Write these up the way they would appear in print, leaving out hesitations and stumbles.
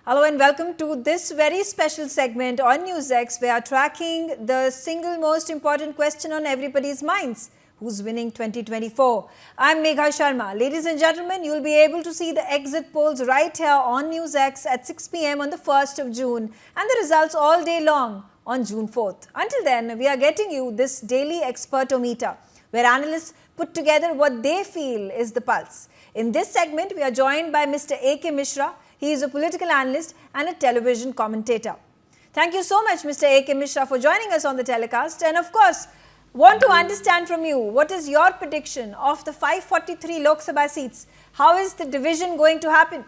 Hello and welcome to this very special segment on NewsX. We are tracking the single most important question on everybody's minds. Who's winning 2024? I'm Megha Sharma. Ladies and gentlemen, you'll be able to see the exit polls right here on NewsX at 6 p.m. on the 1st of June and the results all day long on June 4th. Until then, we are getting you this daily expertometer, where analysts put together what they feel is the pulse. In this segment, we are joined by Mr. A.K. Mishra. He is a political analyst and a television commentator. Thank you so much, Mr. A.K. Mishra, for joining us on the telecast. And of course, want to understand from you, what is your prediction of the 543 Lok Sabha seats? How is the division going to happen?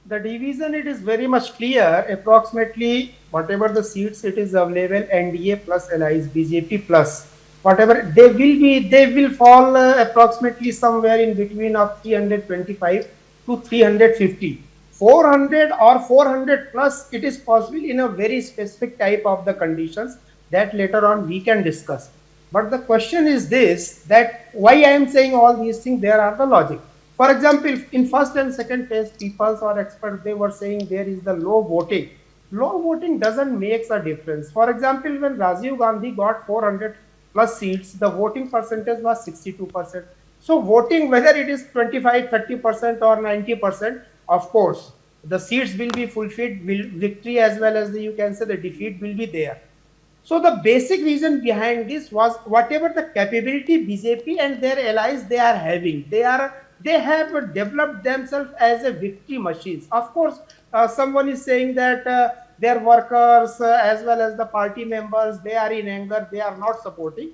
The division, it is very much clear. Approximately whatever the seats it is available, NDA plus allies, BJP plus whatever they will fall approximately somewhere in between of 325 to 350. 400 or 400 plus, it is possible in a very specific type of the conditions that later on we can discuss. But the question is this, that why I am saying all these things, there are the logic. For example, in first and second phase, people or experts, they were saying there is the low voting. Low voting doesn't make a difference. For example, when Rajiv Gandhi got 400 plus seats, the voting percentage was 62%. So voting, whether it is 25, 30% or 90%, of course, the seats will be fulfilled, victory as well as you can say the defeat will be there. So the basic reason behind this was whatever the capability BJP and their allies they are having, they have developed themselves as a victory machines. Of course, someone is saying that their workers as well as the party members, they are in anger, they are not supporting.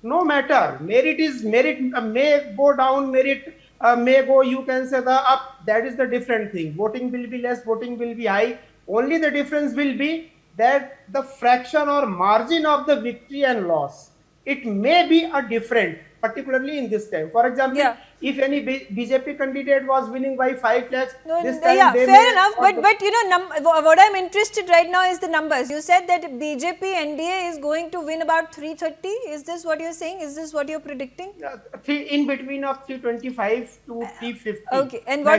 No matter, merit is merit, may go down, merit may go, you can say the up, that is the different thing. Voting will be less, voting will be high. Only the difference will be that the fraction or margin of the victory and loss, it may be a different, particularly in this time. For example, if any BJP candidate was winning by 5 lakhs, this time fair enough. But you know, what I'm interested right now is the numbers. You said that BJP NDA is going to win about 330. Is this what you're saying? Is this what you're predicting? In between of 325 to 350. Okay. And what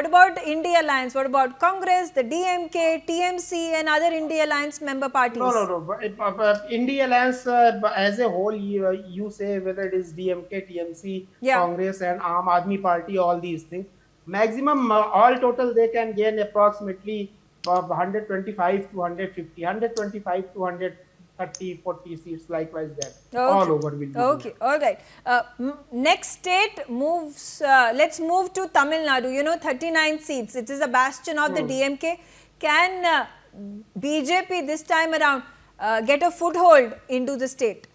about India Alliance? What about Congress, the DMK, TMC, and other India Alliance member parties? No. India Alliance as a whole, you say whether it is DMK, TMC, Congress and Aam Aadmi Party, all these things. Maximum, all total, they can gain approximately 125 to 150, 125 to 130, 40 seats, likewise that. Okay. All over will be. Okay, all right. Next state moves, let's move to Tamil Nadu. You know, 39 seats. It is a bastion of the DMK. Can BJP this time around get a foothold into the state?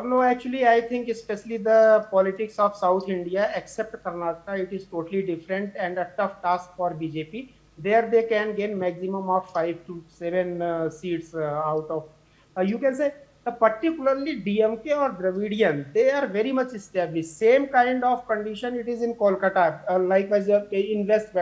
No, actually, I think especially the politics of South India, except Karnataka, it is totally different and a tough task for BJP. There they can gain maximum of 5 to 7 seats out of, you can say, particularly DMK or Dravidian, they are very much established. Same kind of condition it is in Kolkata, likewise in West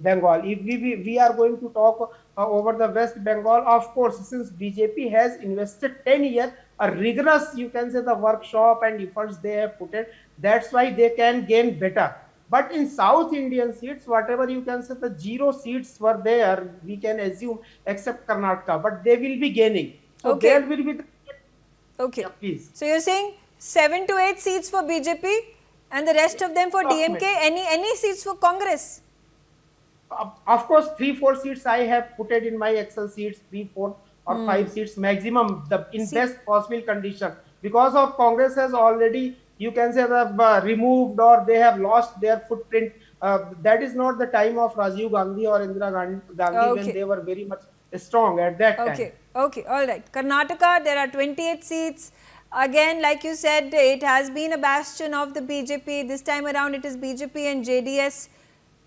Bengal. If we are going to talk over the West Bengal, of course, since BJP has invested 10 years, a rigorous, you can say, the workshop and efforts they have put in, that's why they can gain better. But in South Indian seats, whatever you can say, the 0 seats were there, we can assume, except Karnataka, but they will be gaining. So there will be the... Okay. Please. So you're saying 7 to 8 seats for BJP and the rest of them for DMK. Any seats for Congress? Of course, 3-4 seats I have put it in my Excel seats, 3-4 or 5 seats maximum, in best possible condition. Because of Congress has already, you can say, removed or they have lost their footprint. That is not the time of Rajiv Gandhi or Indira Gandhi when they were very much strong at that time. Okay, all right. Karnataka, there are 28 seats. Again, like you said, it has been a bastion of the BJP. This time around, it is BJP and JDS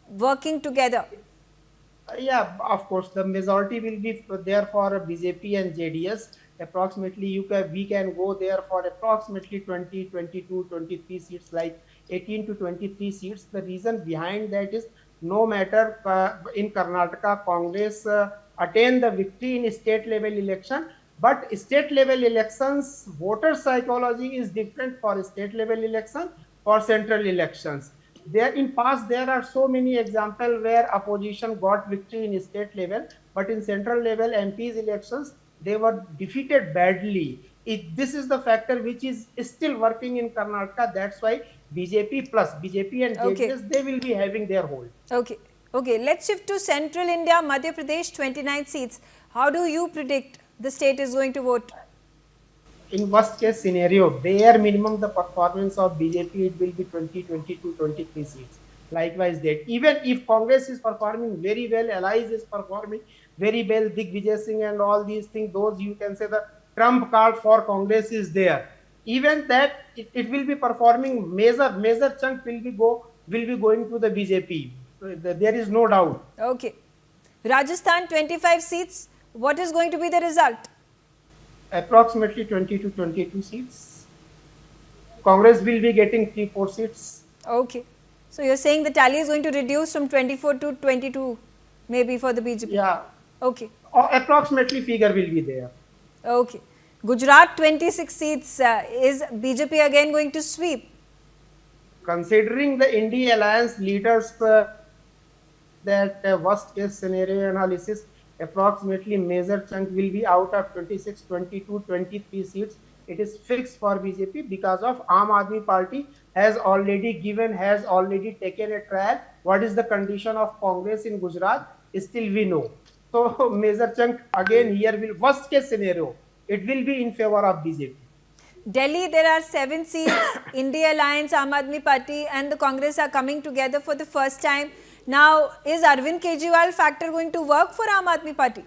working together. Yeah, of course, the majority will be there for BJP and JDS. Approximately, we can go there for approximately 20, 22, 23 seats, like 18 to 23 seats. The reason behind that is, no matter in Karnataka, Congress attain the victory in state level election, but state level elections, voter psychology is different for state level election, for central elections. there in past there are so many examples where opposition got victory in state level, but in central level MPs elections they were defeated badly. This is the factor which is still working in Karnataka. That's why BJP and Okay. JDS, they will be having their hold. Okay. Okay. Let's shift to Central India, Madhya Pradesh, 29 seats. How do you predict the state is going to vote? In worst case scenario, bare minimum the performance of BJP, it will be 20, 22, 23 seats. Likewise, that even if Congress is performing very well, Allies is performing very well, Digvijay Singh and all these things, those you can say the trump card for Congress is there. Even that it will be performing major chunk will be going to the BJP. There is no doubt. Okay. Rajasthan, 25 seats. What is going to be the result? Approximately 20 to 22 seats. Congress will be getting 3-4 seats. Okay. So you're saying the tally is going to reduce from 24 to 22, maybe for the BJP? Yeah. Okay. Or approximately figure will be there. Okay. Gujarat, 26 seats. Is BJP again going to sweep? Considering the India Alliance leaders that worst case scenario analysis, approximately major chunk will be out of 26, 22, 23 seats. It is fixed for BJP because of Aam Aadmi Party has already taken a trial. What is the condition of Congress in Gujarat? Still we know. So major chunk again here will worst case scenario. It will be in favor of BJP. Delhi, there are 7 seats. India Alliance, Aam Aadmi Party and the Congress are coming together for the first time. Now, is Arvind Kejriwal factor going to work for Aam Aadmi Party?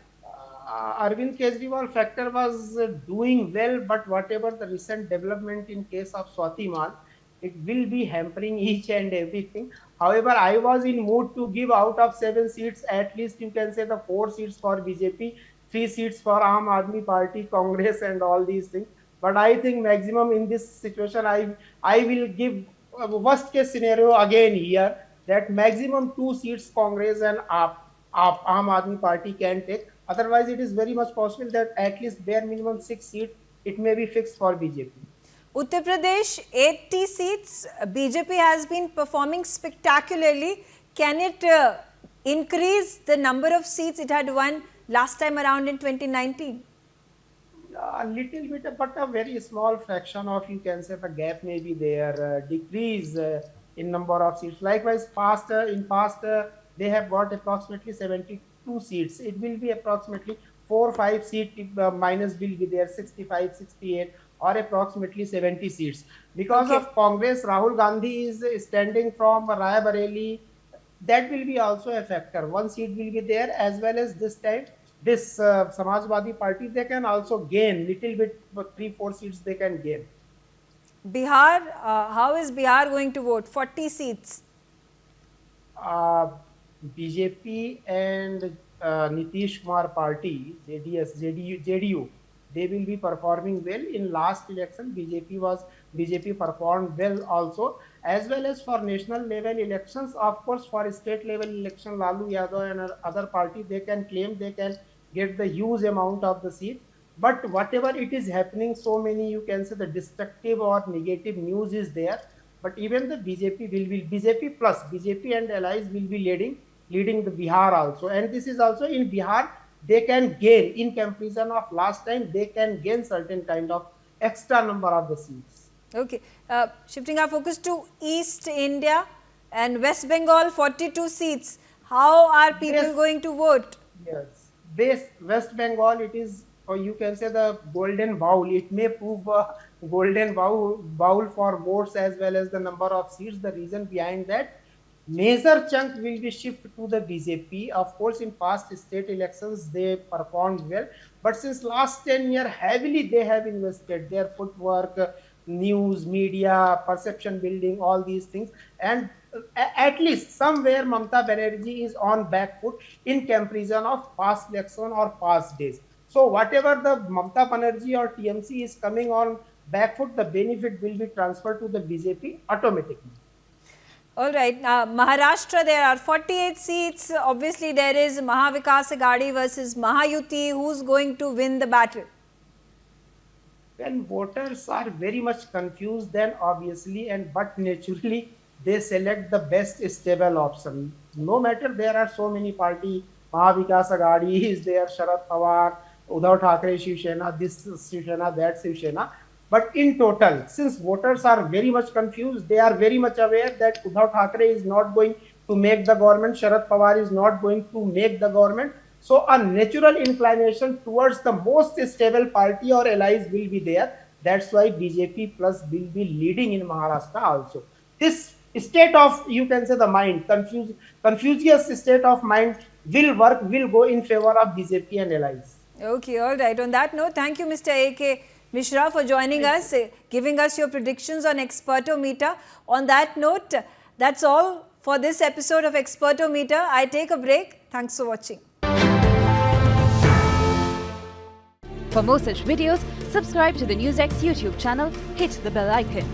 Arvind Kejriwal factor was doing well, but whatever the recent development in case of Swati Mal, it will be hampering each and everything. However, I was in mood to give out of 7 seats, at least you can say the 4 seats for BJP, 3 seats for Aam Aadmi Party, Congress and all these things. But I think maximum in this situation, I will give worst case scenario again here that maximum 2 seats Congress and Aam Aadmi Party can take. Otherwise, it is very much possible that at least bare minimum 6 seats it may be fixed for BJP. Uttar Pradesh, 80 seats. BJP has been performing spectacularly. Can it increase the number of seats it had won last time around in 2019? A little bit, but a very small fraction of, you can say, the gap may be there, decrease in number of seats. Likewise, in past, they have got approximately 72 seats. It will be approximately 4-5 seat minus will be there, 65, 68 or approximately 70 seats. Because of Congress, Rahul Gandhi is standing from Raya Bareli. That will be also a factor. 1 seat will be there, as well as this time this Samajwadi Party, they can also gain little bit, 3-4 seats they can gain. Bihar, how is Bihar going to vote? 40 seats. BJP and Nitish Kumar Party, JDU, they will be performing well. In last election, BJP performed well also, as well as for national level elections. Of course, for state level election, Lalu Yadav and other party, they can claim they can get the huge amount of the seat. But whatever it is happening, so many, you can say, the destructive or negative news is there. But even the BJP plus BJP and allies will be leading the Bihar also. And this is also in Bihar, they can gain, in comparison of last time, they can gain certain kind of extra number of the seats. Okay. Shifting our focus to East India and West Bengal, 42 seats. How are people going to vote? Yes. West Bengal, it is, or you can say, the golden bowl. It may prove a golden bowl for votes as well as the number of seats. The reason behind that, major chunk will be shifted to the BJP. Of course, in past state elections, they performed well. But since last 10 years, heavily they have invested their footwork, news, media, perception building, all these things. And at least somewhere Mamata Banerjee is on back foot in comparison of past election or past days. So whatever the Mamata Banerjee or TMC is coming on back foot, the benefit will be transferred to the BJP automatically. All right. Maharashtra, there are 48 seats. Obviously, there is Mahavikas Aghadi versus Mahayuti. Who's going to win the battle? Well, voters are very much confused then, obviously, but naturally, they select the best stable option. No matter there are so many party, Mahavikas Aghadi is there, Sharad Pawar, Uddhav Thackeray Shiv Sena, this Shiv Sena, that Shiv Sena. But in total, since voters are very much confused, they are very much aware that Uddhav Thackeray is not going to make the government, Sharad Pawar is not going to make the government. So a natural inclination towards the most stable party or allies will be there. That's why BJP plus will be leading in Maharashtra also. This state of, you can say, the mind, confucius state of mind will work, will go in favor of BJP and allies. Okay, all right. On that note, thank you, Mr. A.K. Mishra, for joining us, giving us your predictions on Expertometer. On that note, that's all for this episode of Expertometer. I take a break. Thanks for watching. For more such videos, subscribe to the NewsX YouTube channel, hit the bell icon.